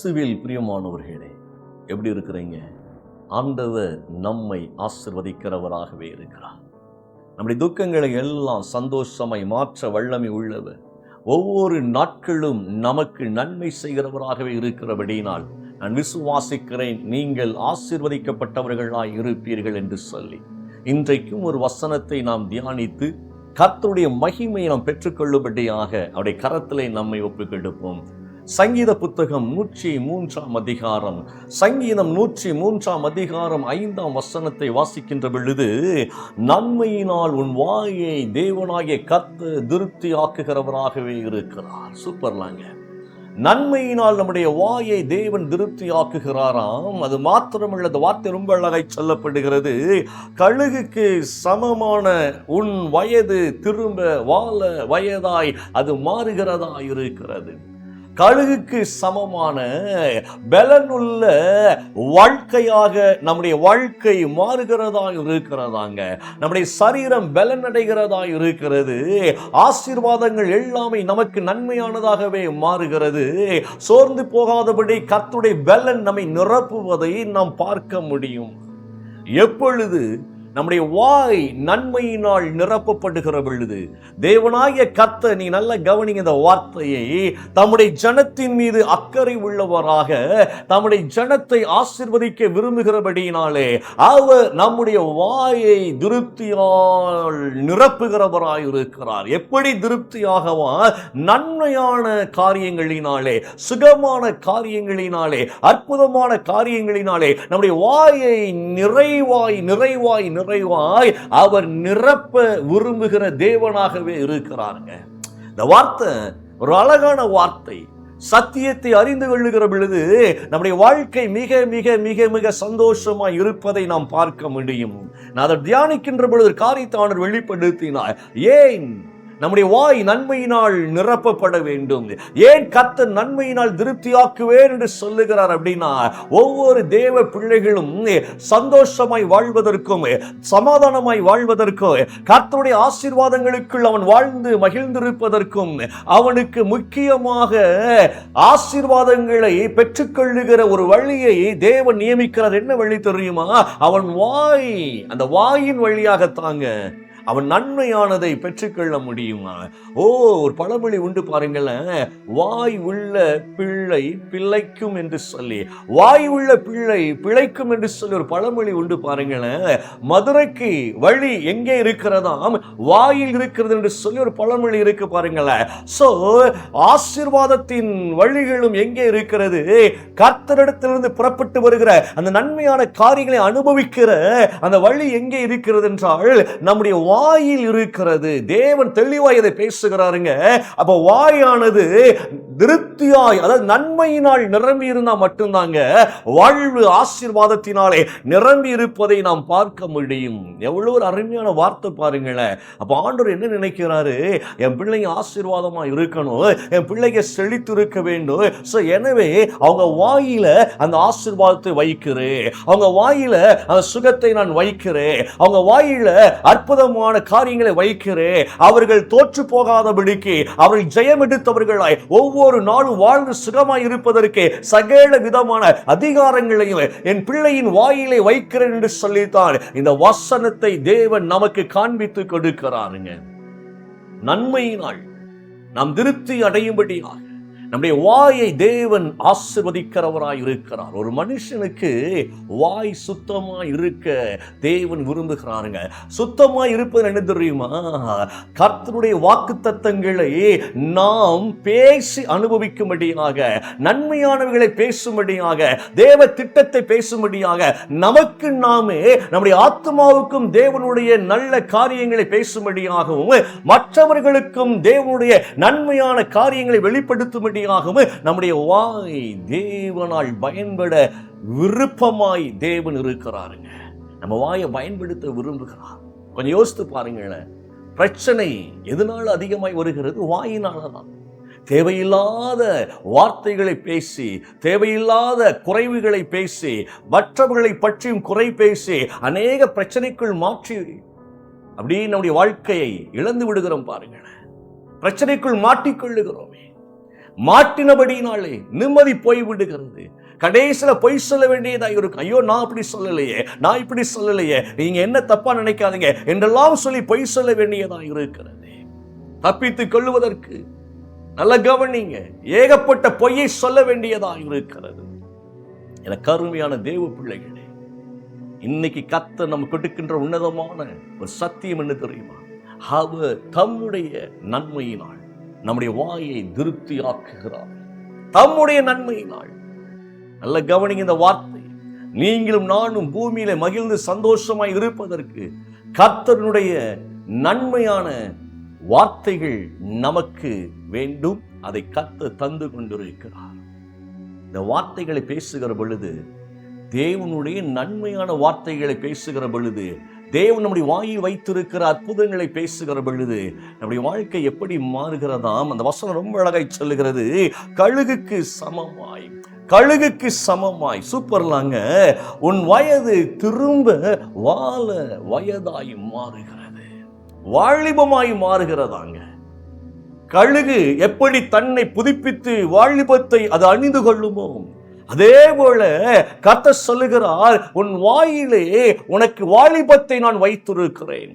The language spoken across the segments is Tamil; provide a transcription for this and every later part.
கிறிஸ்துவில் பிரியமானவர்களே, எப்படி இருக்கிறீங்க? ஆண்டவர் நம்மை ஆசிர்வதிக்கிறவராகவே இருக்கிறார். நம்முடைய துக்கங்களை எல்லாம் சந்தோஷமாய் மாற்ற வல்லமை உள்ளவர். ஒவ்வொரு நாட்களும் நமக்கு நன்மை செய்கிறவராகவே இருக்கிறபடியினால் நான் விசுவாசிக்கிறேன், நீங்கள் ஆசீர்வதிக்கப்பட்டவர்களாய் இருப்பீர்கள் என்று சொல்லி இன்றைக்கும் ஒரு வசனத்தை நாம் தியானித்து கர்த்தருடைய மகிமையை நாம் பெற்றுக்கொள்ளும்படியாக அவருடைய கரத்திலே நம்மை ஒப்புக்கொடுப்போம். சங்கீத புத்தகம் 103 அதிகாரம், சங்கீதம் 103 அதிகாரம் 5 வசனத்தை வாசிக்கின்ற பொழுது, நன்மையினால் உன் வாயை தேவனாகிய கர்த்தர் திருப்தி ஆக்குகிறவராகவே இருக்கிறார். சூப்பர்லாங்க. நன்மையினால் நம்முடைய வாயை தேவன் திருப்தி ஆக்குகிறாராம். அது மாத்திரமல்ல, அந்த வார்த்தை ரொம்ப அழகாய் சொல்லப்படுகிறது. கழுகுக்கு சமமான உன் வயது திரும்ப வாழ வயதாய் அது மாறுகிறதா இருக்கிறது. கழுகுக்கு சமமான பலனுள்ள வாழ்க்கையாக நம்முடைய வாழ்க்கை மாறுகிறதா இருக்கிறதாங்க. நம்முடைய சரீரம் பலன் அடைகிறதா இருக்கிறது. ஆசீர்வாதங்கள் எல்லாமே நமக்கு நன்மையானதாகவே மாறுகிறது. சோர்ந்து போகாதபடி கர்த்தருடைய பலன் நம்மை நிரப்புவதை நாம் பார்க்க முடியும். எப்பொழுது நம்முடைய வாய் நன்மையினால் நிரப்பப்படுகிற பொழுது, தேவனாகிய கர்த்தர், நீ நல்ல கவனிங்க இந்த வார்த்தையை, தம்முடைய ஜனத்தின் மீது அக்கறை உள்ளவராக தம்முடைய ஜனத்தை ஆசீர்வதிக்க விரும்புகிறபடியினாலே அவர் நம்முடைய வாயை திருப்தியால் நிரப்புகிறவராய் இருக்கிறார். எப்படி திருப்தியாகவா? நன்மையான காரியங்களினாலே, சுகமான காரியங்களினாலே, அற்புதமான காரியங்களினாலே நம்முடைய வாயை நிறைவாய் நிறைவாய் நிறைவாய் அவர் நிரப்ப விரும்புகிற தேவனாகவே இருக்கிறாருங்க. இந்த வார்த்தை ஒரு அழகான வார்த்தை. சத்தியத்தை அறிந்து கொள்ளுகிற பொழுது நம்முடைய வாழ்க்கை மிக மிக மிக மிக சந்தோஷமா இருப்பதை நாம் பார்க்க முடியும். நான் அதை தியானிக்கின்ற பொழுது காரியத்தை வெளிப்படுத்தினார். ஏன் நம்முடைய வாய் நன்மையினால் நிரப்பப்பட வேண்டும்? ஏன் கர்த்தர் நன்மையினால் திருப்தியாக்குவேன் என்று சொல்லுகிறார் அப்படின்னா, ஒவ்வொரு தேவ பிள்ளைகளும் சந்தோஷமாய் வாழ்வதற்கும் சமாதானமாய் வாழ்வதற்கும் கர்த்தருடைய ஆசீர்வாதங்களுக்குள் அவன் வாழ்ந்து மகிழ்ந்திருப்பதற்கும் அவனுக்கு முக்கியமாக ஆசீர்வாதங்களை பெற்றுக்கொள்ளுகிற ஒரு வழியை தேவன் நியமிக்கிறார். என்ன வழி தெரியுமா? அவன் வாய், அந்த வாயின் வழியாகத்தாங்க அவன் நன்மையானதை பெற்றுக்கொள்ள முடியுமா? ஒரு பழமொழி உண்டு பாருங்களேன், வாய் உள்ள பிள்ளை பிழைக்கும் என்று சொல்லி, வாய் உள்ள பிள்ளை பிழைக்கும் என்று சொல்லி ஒரு பழமொழி உண்டு பாருங்களேன். மதுரைக்கு வழி எங்கே இருக்கிறதாம்? வாயில் இருக்கிறது என்று சொல்லி ஒரு பழமொழி இருக்கு பாருங்களேன். சோ ஆசீர்வாதத்தின் வழிகளும் எங்கே இருக்கிறது? கர்த்தரிடத்திலிருந்து புறப்பட்டு வருகிற அந்த நன்மையான காரியங்களை அனுபவிக்கிற அந்த வழி எங்கே இருக்கிறது என்றால் நம்முடைய வாயில் இருக்கிறது. தேவன் தெளிவாய் இதை பேசுகிறாருங்க. அப்ப வாயானது திருப்தியாய், அதாவது நன்மையினால் நிரம்பி இருந்தா மட்டும்தாங்க வாழ்வு ஆசீர்வாதத்தினாலே நிரம்பி இருப்பதை நாம் பார்க்க முடியும். எவ்வளவு ஒரு அருமையான வார்த்தை பாருங்களேன். அப்ப ஆண்டவர் என்ன நினைக்கிறாரு? என் பிள்ளைங்க ஆசீர்வாதமா இருக்கணும், என் பிள்ளைங்க செழித்து இருக்க வேண்டும். எனவே அவங்க வாயில அந்த ஆசீர்வாதத்தை வைக்கிறேன், அவங்க வாயில அந்த சுகத்தை நான் வைக்கிறேன், அவங்க வாயில அற்புதமான காரியங்களை வைக்கிறேன். அவர்கள் தோற்று போகாதபடிக்கு, அவர்கள் ஜெயம் எடுத்தவர்களாய் ஒவ்வொரு நாளும் வாழ்ந்து சுகமாய் இருப்பதற்கு சகல விதமான அதிகாரங்களையும் என் பிள்ளையின் வாயிலை வைக்கிறேன் என்று சொல்லித்தான் இந்த வசனத்தை தேவன் நமக்கு காண்பித்து கொடுக்கிறாருங்க. நன்மையினால் நாம் திருப்தி அடையும்படியாக நம்முடைய வாயை தேவன் ஆசீர்வதிக்கிறவராய் இருக்கிறார். ஒரு மனுஷனுக்கு வாய் சுத்தமா இருக்க தேவன் விரும்புகிறாருங்க. சுத்தமா இருப்பது என்ன தெரியுமா? கர்த்தருடைய வாக்குத்தத்தங்களை நாம் பேசி அனுபவிக்கும்படியாக, நன்மையானவர்களை பேசும்படியாக, தேவ திட்டத்தை பேசும்படியாக, நமக்கு நாமே நம்முடைய ஆத்மாவுக்கும் தேவனுடைய நல்ல காரியங்களை பேசும்படியாகவும், மற்றவர்களுக்கும் தேவனுடைய நன்மையான காரியங்களை வெளிப்படுத்தும்படி நம்முடைய வாய் தேவனால் பயன்பட விருப்பமாய் தேவன் இருக்கிறாருங்க. நம்ம வாயை பயன்படுத்த விரும்புகிறார். கொஞ்சம் யோசித்து பாருங்களேன். பிரச்சனை எதனால அதிகமாய் வருகிறது? வாயினாலதான். தேவையில்லாத வார்த்தைகளை பேசி, தேவையில்லாத குறைவுகளை பேசி, மற்றவர்களை பற்றியும் குறை பேசி அநேக பிரச்சனைக்குள் மாற்றி அப்படியே நம்முடைய வாழ்க்கையை இழந்து விடுகிறோம் பாருங்களேன். பிரச்சனைக்குள் மாட்டிக்கொள்ளுகிறோமே. மாட்டினபடினாலே நிம்மதி போய்விடுகிறது. கடைசியில பொய் சொல்ல வேண்டியதா இருக்கும். ஐயோ, நான் அப்படி சொல்லலையே, நான் இப்படி சொல்லலையே, நீங்க என்ன தப்பா நினைக்காதீங்க என்றெல்லாம் சொல்லி பொய் சொல்ல வேண்டியதா இருக்கிறது. தப்பித்துக் கொள்வதற்கு நல்ல கவனிங்க, ஏகப்பட்ட பொய்யை சொல்ல வேண்டியதா இருக்கிறது. எனக்கு அருமையான தேவ பிள்ளைகளே, இன்னைக்கு கர்த்தர் நம்ம கொடுக்கின்ற உன்னதமான ஒரு சத்தியம் என்ன தெரியுமா? அவர் தம்முடைய நன்மையினால் நம்முடைய வாயை திருப்தியாக்குகிறார். தம்முடைய நன்மையினால். நல்ல கவனிங்க இந்த வார்த்தை. நீங்களும் நானும் பூமியில மகிழ்ந்து சந்தோஷமாய் இருப்பதற்கு கர்த்தருடைய நன்மையான வார்த்தைகள் நமக்கு வேண்டும். அதை கர்த்தர் தந்து கொண்டிருக்கிறார். இந்த வார்த்தைகளை பேசுகிற பொழுது, தேவனுடைய நன்மையான வார்த்தைகளை பேசுகிற பொழுது, தேவன் நம்முடைய வாயில் வைத்திருக்கிற அற்புதங்களை பேசுகிற பொழுது நம்முடைய வாழ்க்கை எப்படி மாறுகிறதாம்? அந்த வசனம் ரொம்ப அழகாய் சொல்லுகிறது. கழுகுக்கு சமமாய், கழுகுக்கு சமமாய். சூப்பர்லாங்க. உன் வயது திரும்ப வாழ வயதாய் மாறுகிறது, வாலிபமாய் மாறுகிறதாங்க. கழுகு எப்படி தன்னை புதுப்பித்து வாலிபத்தை அது அணிந்து கொள்ளுமோ, அதே போல கர்த்தர் சொல்லுகிறார், உன் வாயிலே உனக்கு வாலிபத்தை நான் வைத்திருக்கிறேன்,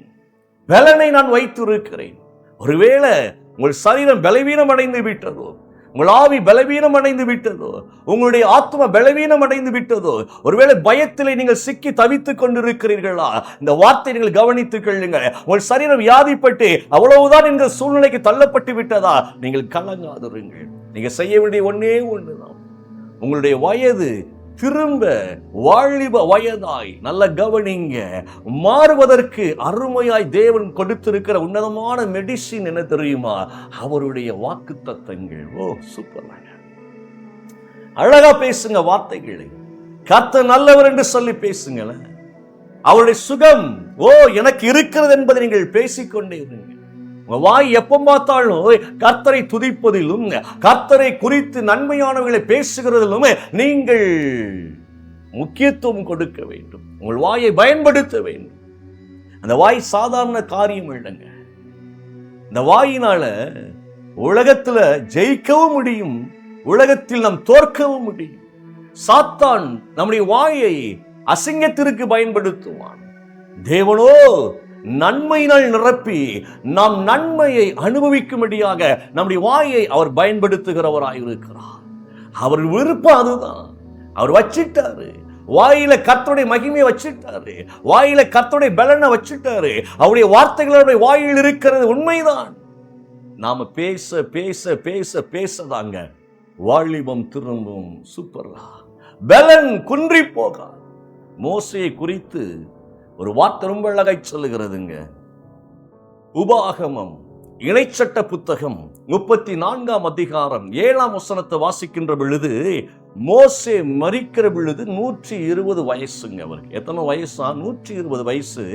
பலனை நான் வைத்திருக்கிறேன். ஒருவேளை உங்கள் சரீரம் பலவீனம் அடைந்து விட்டதோ, உங்கள் ஆவி பலவீனம் அடைந்து விட்டதோ, உங்களுடைய ஆத்மா பலவீனம் அடைந்து விட்டதோ, ஒருவேளை பயத்திலே நீங்கள் சிக்கி தவித்துக் கொண்டிருக்கிறீர்களா? இந்த வார்த்தை நீங்கள் கவனித்துக் கொள்ளுங்கள். உங்கள் சரீரம் வியாதிப்பட்டு அவ்வளவுதான் என்கிற சூழ்நிலைக்கு தள்ளப்பட்டு விட்டதா? நீங்கள் கலங்காதிருங்கள். நீங்க செய்ய வேண்டிய ஒன்னே ஒண்ணுதான். உங்களுடைய வயது திரும்ப வாலிப வயதாய், நல்ல கவனிங்க, மாறுவதற்கு அருமையாய் தேவன் கொடுத்திருக்கிற உன்னதமான மெடிசின் என்ன தெரியுமா? அவருடைய வாக்குத்தத்தங்கள். ஓ, சூப்பர். அழகா பேசுங்க வார்த்தைகளை. கர்த்தர் நல்லவர் என்று சொல்லி பேசுங்களேன். அவருடைய சுகம் ஓ எனக்கு இருக்கிறது என்பதை நீங்கள் பேசிக்கொண்டே இருங்க. வாய் எப்ப பார்த்தாலும் கர்த்தரை துதிப்பதிலும், கர்த்தரை குறித்து நன்மையானவர்களை பேசுகிறதிலும் நீங்கள் முக்கியத்துவம் கொடுக்க வேண்டும். உங்கள் வாயை பயன்படுத்த வேண்டும். அந்த வாய் சாதாரண காரியம் இல்லைங்க. இந்த வாயினால உலகத்துல ஜெயிக்கவும் முடியும், உலகத்தில் நாம் தோற்கவும் முடியும். சாத்தான் நம்முடைய வாயை அசிங்கத்திற்கு பயன்படுத்துவான். தேவனோ நன்மையினால் நிரப்பி நாம் நன்மையை அனுபவிக்கும்படியாக நம்முடைய வாயை அவர் பயன்படுத்துகிறவராயிருக்கிறார். அவர் விருப்பம் அதுதான். அவர் வச்சிட்டாரு. வாயில கர்த்தருடைய மகிமையை வச்சிட்டாரு, வாயில கர்த்தருடைய பலனை வச்சிட்டாரு. அவருடைய வார்த்தைகளுடைய வாயில் இருக்கிறது உண்மைதான். நாம பேச பேச பேச பேசதாங்க வாலிபம் திரும்பும். சூப்பரா, பலன் குன்றி போகா. மோசேயை குறித்து ஒரு வார்த்தை ரொம்ப அழகாய் சொல்லுகிறதுங்க. உபாகமம் இணைச்சட்ட புத்தகம் 34ஆம் அதிகாரம் 7ஆம் வசனத்தை வாசிக்கின்ற பொழுது, மோசே மரிக்கிற பொழுது 120 வயசுங்க. அவருக்கு எத்தனை வயசா? 120 வயசு.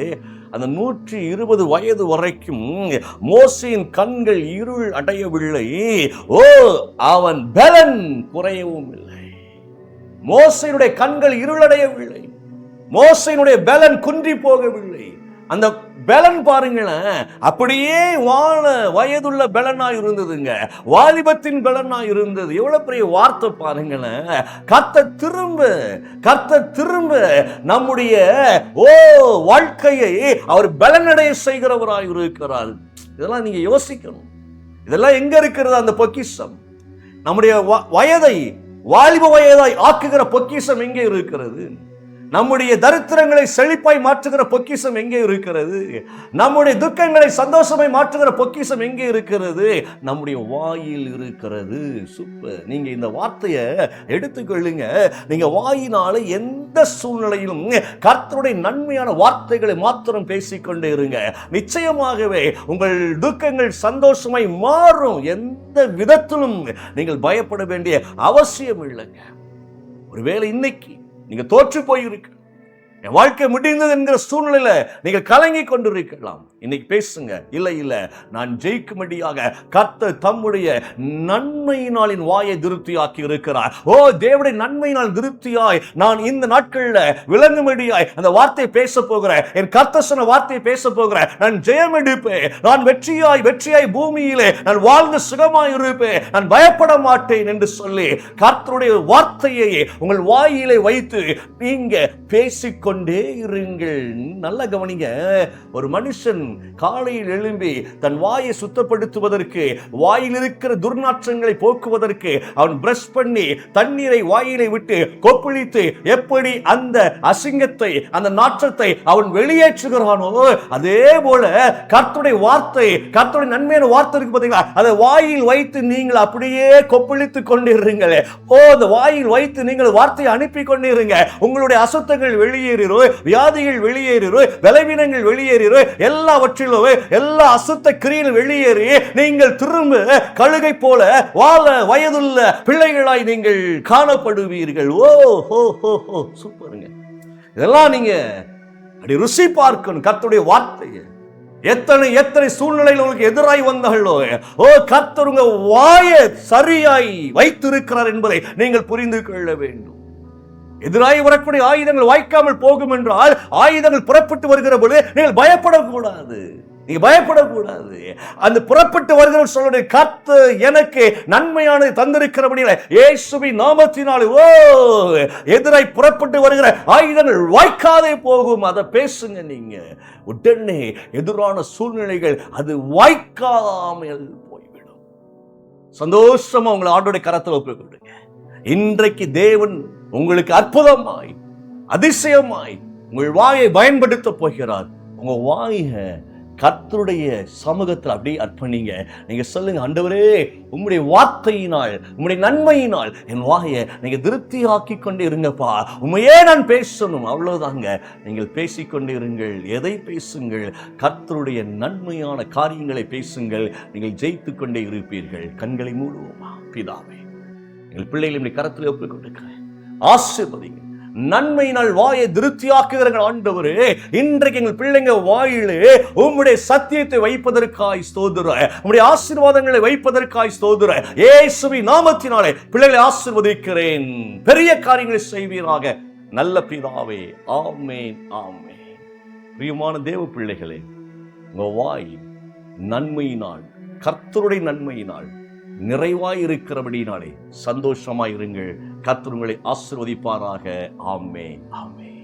அந்த 120 வயது வரைக்கும் மோசேயின் கண்கள் இருள் அடையவில்லை. ஓ, அவன் பலன் குறையவும் இல்லை. மோசேயுடைய கண்கள் இருளடையவில்லை, மோசேயினுடைய பலன் குன்றி போகவில்லை. அந்த பலன் பாருங்களேன், அப்படியே வாழ வயதுள்ள பலனா இருந்ததுங்க, வாலிபத்தின் பலனா இருந்தது. எவ்வளவு பெரிய வார்த்தை பாருங்களேன். கர்த்தர் திரும்ப நம்முடைய வாழ்க்கையை அவர் பலனடைய செய்கிறவராய் இருக்கிறார். இதெல்லாம் நீங்க யோசிக்கணும். இதெல்லாம் எங்க இருக்கிறது? அந்த பொக்கிஷம் நம்முடைய வயதை வாலிப வயதாய் ஆக்குகிற பொக்கிஷம் எங்கே இருக்கிறது? நம்முடைய தரித்திரங்களை செழிப்பாய் மாற்றுகிற பொக்கிஷம் எங்கே இருக்கிறது? நம்முடைய துக்கங்களை சந்தோஷமாய் மாற்றுகிற பொக்கிஷம் எங்கே இருக்கிறது? நம்முடைய வாயில் இருக்கிறது. சூப்பர். நீங்க இந்த வார்த்தையை எடுத்துக்கொள்ளுங்க. நீங்க வாயினால எந்த சூழ்நிலையிலும் கர்த்தருடைய நன்மையான வார்த்தைகளை மாத்திரம் பேசிக்கொண்டே இருங்க. நிச்சயமாகவே உங்கள் துக்கங்கள் சந்தோஷமாய் மாறும். எந்த விதத்திலும் நீங்கள் பயப்பட வேண்டிய அவசியம் இல்லைங்க. ஒருவேளை இன்னைக்கு நீங்க தோற்று போயிருக்கு, என் வாழ்க்கை முடிந்தது என்கிற சூழ்நிலையில நீங்கள் கலங்கி கொண்டிருக்கலாம். இன்னைக்கு பேசுங்க, இல்லை இல்லை, நான் ஜெயிக்கும்படியாக கர்த்தர் தம்முடைய நன்மையினாலின் வாயை திருப்தியாக்கி இருக்கிறார். ஓ, தேவனுடைய நன்மையினால் திருப்தியாய் நான் இந்த நாட்கள்ல விளங்கும்படியாய் அந்த வார்த்தையை பேச போகிறேன். என் கர்த்தர் சொன்ன வார்த்தையை பேச போகிறேன். நான் ஜெயம் எடுப்பேன். நான் வெற்றியாய் பூமியிலே நான் வாழ்ந்து சுகமாய் இருப்பேன். நான் பயப்பட மாட்டேன் என்று சொல்லி கர்த்தருடைய வார்த்தையை உங்கள் வாயிலே வைத்து நீங்க பேசிக்கொண்டே இருங்கள். நல்ல கவனிங்க. ஒரு மனுஷன் காலையில் எழும்பி தன் வாயை சுத்தப்படுத்துவதற்கு, வாயில் இருக்கிற துர்நாற்றங்களை போக்குவதற்கு அவன் பிரஷ் பண்ணி தண்ணீரை வாயிலை விட்டு கொப்பளித்து எப்படி அந்த அசிங்கத்தை, அந்த நாற்றத்தை அவன் வெளியேற்றுகிறானோ, அதே போல கர்த்தருடைய வார்த்தை, கர்த்தருடைய நன்மையான வார்த்தை இருக்கு பாத்தீங்களா, அதை வாயில் வைத்து நீங்கள் அப்படியே கொப்பளித்துக் கொண்டிருங்கள். ஓ, அந்த வாயில் வைத்து நீங்கள் வார்த்தையை அனுப்பி கொண்டிருங்க. உங்களுடைய அசுத்தங்கள் வெளியேறும், வியாதிகள் வெளியேறும், பலவீனங்கள் வெளியேறும், எல்லாவற்றிலும் எல்லா அசுத்த கிரியைகள் வெளியேறி நீங்கள் திரும்ப கழுகை போல வாழ வயதுள்ள பிள்ளைகளாய் நீங்கள் காணப்படுவீர்கள். ஓ ஹோ ஹோ ஹோ, சூப்பருங்க. இதெல்லாம் நீங்க அப்படி ருசி பார்க்கணும் கர்த்தருடைய வார்த்தையை. எத்தனை எத்தனை சூழ்நிலையில் உங்களுக்கு எதிராய் வந்தார்களோ, ஓ, கர்த்தர் உங்க வாயை சரியாய் வைத்திருக்கிறார் என்பதை நீங்கள் புரிந்து கொள்ள வேண்டும். எதிராய் வரக்கூடிய ஆயுதங்கள் வாய்க்காமல் போகும் என்றால் ஆயுதங்கள் புறப்பட்டு வருகிற போது நீங்கள் பயப்படக்கூடாது. நீங்க பயப்படக்கூடாது. அந்த புறப்பட்டு வருகிற சொல்லுடைய கர்த்தர் எனக்கு நன்மையானது தந்திருக்கிறபடியால் இயேசுவின் நாமத்தினாலே ஓ, எதிராய் புறப்பட்டு வருகிற ஆயுதங்கள் வாய்க்காதே போகும். அதை பேசுங்க. நீங்க உடனே எதிரான சூழ்நிலைகள் அது வாய்க்காமல் போய்விடும். சந்தோஷமா உங்களை ஆண்டோடைய கரத்தில் ஒப்புக்கொள்ளுங்க. இன்றைக்கு தேவன் உங்களுக்கு அற்புதமாய், அதிசயமாய் உங்கள் வாயை பயன்படுத்த போகிறார். உங்க வாயை கர்த்தருடைய சமூகத்தில் அப்படியே அர்ப்பணிங்க. நீங்க சொல்லுங்க, ஆண்டவரே, உம்முடைய வார்த்தையினால், உம்முடைய நன்மையினால் என் வாயை நீங்க திருப்தியாக்கி கொண்டு இருங்கப்பா. உண்மையே நான் பேசணும். அவ்வளவுதாங்க. நீங்கள் பேசிக்கொண்டு இருங்கள். எதை பேசுங்கள்? கர்த்தருடைய நன்மையான காரியங்களை பேசுங்கள். நீங்கள் ஜெயித்து கொண்டே இருப்பீர்கள். கண்களை மூடுவோமா? பிதாவே, எங்கள் பிள்ளைகளை கரத்தில் ஒப்புக் கொண்டிருக்கிறேன். ஆசீர்வதிங்க. நன்மையினால் வாயை திருப்தியாக்குகிறீர்கள் ஆண்டவரே. இன்றைக்கு எங்கள் பிள்ளைங்க வாயிலே உம்முடைய சத்தியத்தை வைப்பதற்காய் ஸ்தோத்திரம், உம்முடைய ஆசீர்வாதங்களை வைப்பதற்காய் ஸ்தோத்திரம். இயேசுவின் நாமத்தினாலே பிள்ளைகளை ஆசீர்வதிக்கிறேன். பெரிய காரியங்களை செய்வீராக நல்ல பிதாவே. ஆமென், ஆமென். பிரியமான தேவ பிள்ளைகளே, உங்க வாய் நன்மையினால், கர்த்தருடைய நன்மையினால் நிறைவாய் இருக்கிறபடினாலே சந்தோஷமாய் இருங்கள். கர்த்தர் உங்களை ஆசீர்வதிப்பாராக. ஆமென், ஆமென்.